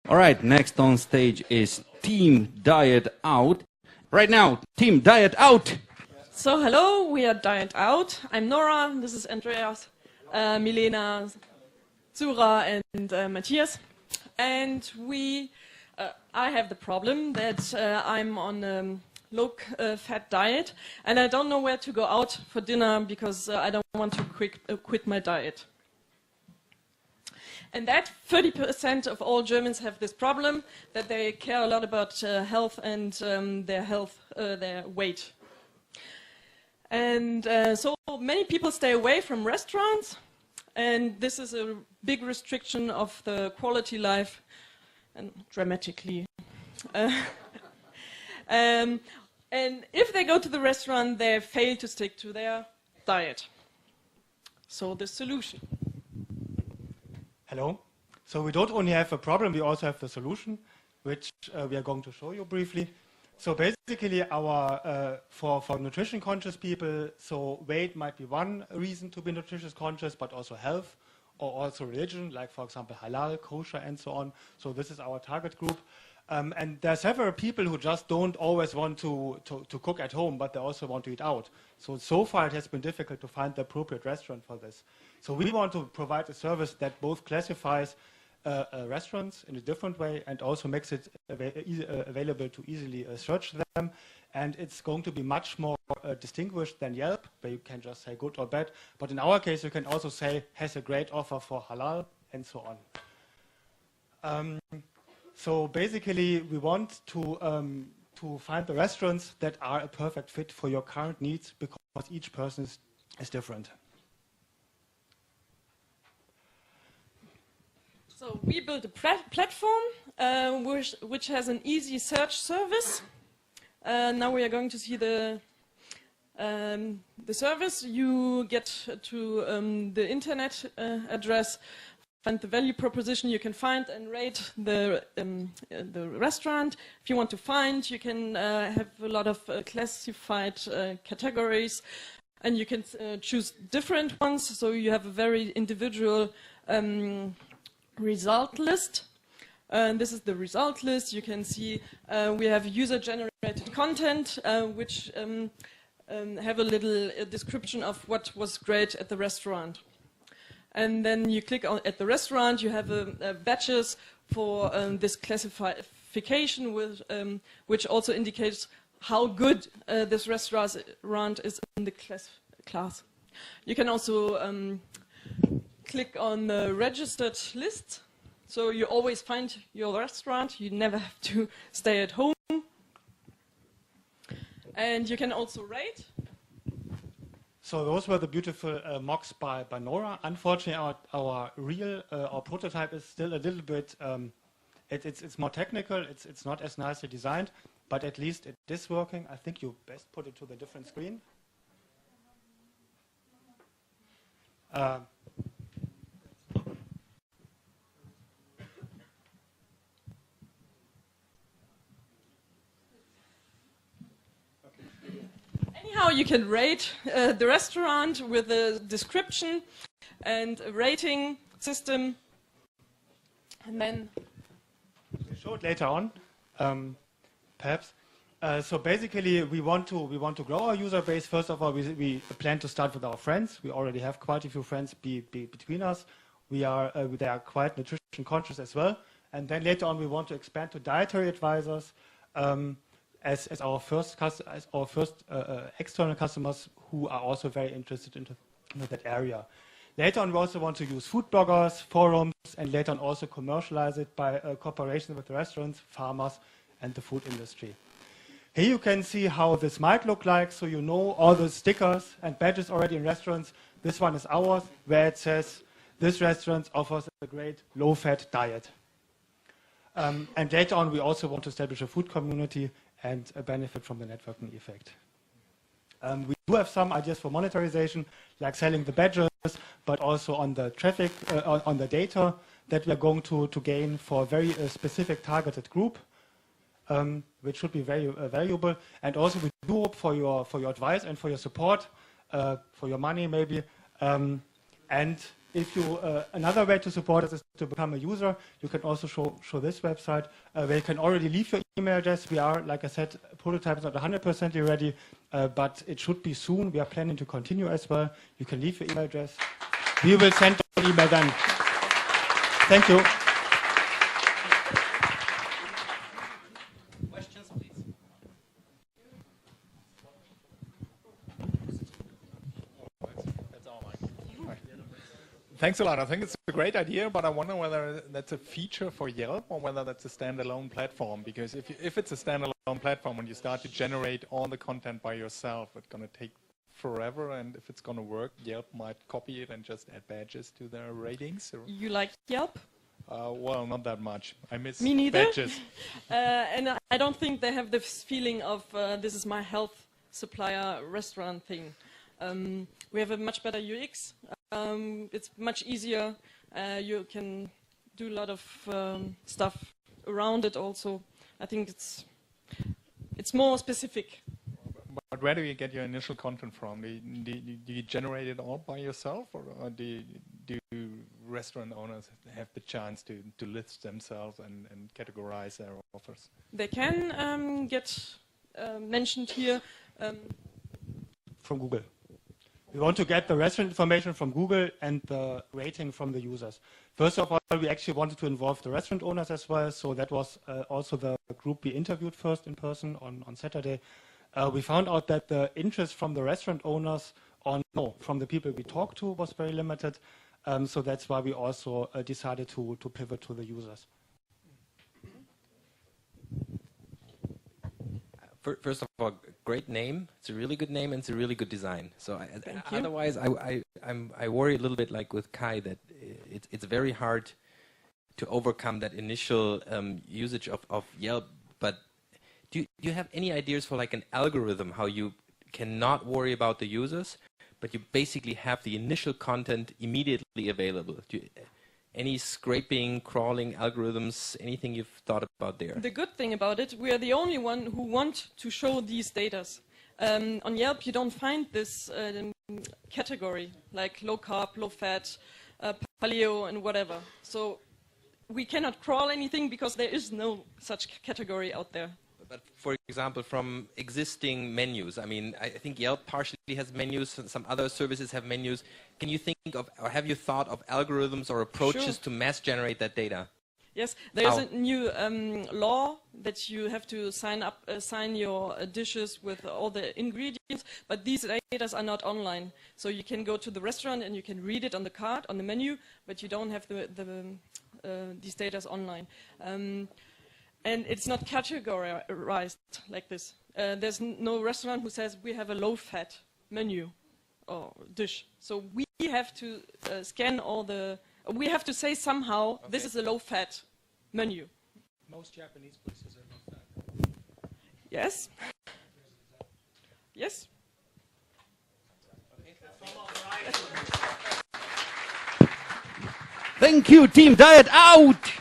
All right, next on stage is Team Diet Out. Right now, Team Diet Out. So hello, we are Diet Out. I'm Nora, this is Andreas, Milena, Zura and Matthias. And I have the problem that I'm on a low-fat diet and I don't know where to go out for dinner because I don't want to quit my diet. And that 30% of all Germans have this problem, that they care a lot about health and their weight. And so many people stay away from restaurants, and this is a big restriction of the quality life, and dramatically. And if they go to the restaurant, they fail to stick to their diet. So the solution. Hello. So we don't only have a problem, we also have the solution, which we are going to show you briefly. So basically, for nutrition conscious people, so weight might be one reason to be nutrition conscious, but also health or also religion, like for example halal, kosher, and so on. So this is our target group. And there are several people who just don't always want to cook at home, but they also want to eat out. So far it has been difficult to find the appropriate restaurant for this. So we want to provide a service that both classifies restaurants in a different way and also makes it available to easily search them. And it's going to be much more distinguished than Yelp, where you can just say good or bad. But in our case, you can also say has a great offer for halal and so on. So basically, we want to find the restaurants that are a perfect fit for your current needs because each person is different. So we built a platform which has an easy search service. Now we are going to see the service. You get to the internet address, find the value proposition you can find and rate the restaurant. If you want to find, you can have a lot of classified categories, and you can choose different ones. So you have a very individual result list. And this is the result list. You can see we have user-generated content, which have a little description of what was great at the restaurant. And then you click at the restaurant, you have badges for this classification, which also indicates how good this restaurant is in the class. You can also click on the registered list, so you always find your restaurant. You never have to stay at home. And you can also rate. So those were the beautiful mocks by Nora. Unfortunately, our prototype is still a little bit, it's more technical, it's not as nicely designed, but at least it is working. I think you best put it to the different screen. Anyhow, you can rate the restaurant with a description and a rating system, and then we'll show it later on, perhaps. So basically, we want to grow our user base. First of all, we plan to start with our friends. We already have quite a few friends between us. They are quite nutrition conscious as well. And then later on, we want to expand to dietary advisors. As our first external customers who are also very interested in that area. Later on, we also want to use food bloggers, forums, and later on also commercialize it by cooperation with the restaurants, farmers, and the food industry. Here you can see how this might look like. So you know all the stickers and badges already in restaurants. This one is ours, where it says, this restaurant offers a great low-fat diet. And later on, we also want to establish a food community and benefit from the networking effect. We do have some ideas for monetization, like selling the badges, but also on the traffic, on the data that we are going to gain for a very specific targeted group, which should be very valuable. And also we do hope for your advice and for your support, for your money maybe, and if you another way to support us is to become a user. You can also show this website where you can already leave your email address. We are, like I said, prototype is not 100% ready, but it should be soon. We are planning to continue as well. You can leave your email address. We will send an email then. Thank you. Questions, please. That's all mine. Thanks a lot. I think it's a great idea, but I wonder whether that's a feature for Yelp or whether that's a standalone platform. Because if it's a standalone platform and you start to generate all the content by yourself, it's going to take forever. And if it's going to work, Yelp might copy it and just add badges to their ratings. You like Yelp? Well, not that much. I miss Me neither. badges. And I don't think they have this feeling of this is my health supplier restaurant thing. We have a much better UX. It's much easier. You can do a lot of stuff around it also. I think it's more specific. But where do you get your initial content from? Do you generate it all by yourself, or do restaurant owners have the chance to list themselves and categorize their offers? They can get mentioned here. From Google. We want to get the restaurant information from Google and the rating from the users. First of all, we actually wanted to involve the restaurant owners as well, so that was also the group we interviewed first in person on Saturday. We found out that the interest from the restaurant owners, from the people we talked to, was very limited. So that's why we also decided to pivot to the users. First of all, great name. It's a really good name and it's a really good design. So otherwise, I worry a little bit like with Kai that it's very hard to overcome that initial usage of Yelp. But do you have any ideas for like an algorithm how you cannot worry about the users, but you basically have the initial content immediately available? Any scraping, crawling algorithms, anything you've thought about there? The good thing about it, we are the only one who want to show these data. On Yelp, you don't find this category, like low carb, low fat, paleo, and whatever. So we cannot crawl anything because there is no such category out there. But for example, from existing menus, I mean, I think Yelp partially has menus, some other services have menus. Can you think of, or have you thought of algorithms or approaches to mass generate that data? Yes, there is a new law that you have to sign your dishes with all the ingredients, but these data are not online. So you can go to the restaurant and you can read it on the card, on the menu, but you don't have these data online. And it's not categorized like this. There's no restaurant who says we have a low-fat menu or dish. So we have to scan all the... We have to say somehow, this is a low-fat menu. Most Japanese places are low-fat. Yes. Yes. Thank you, Team Diet out!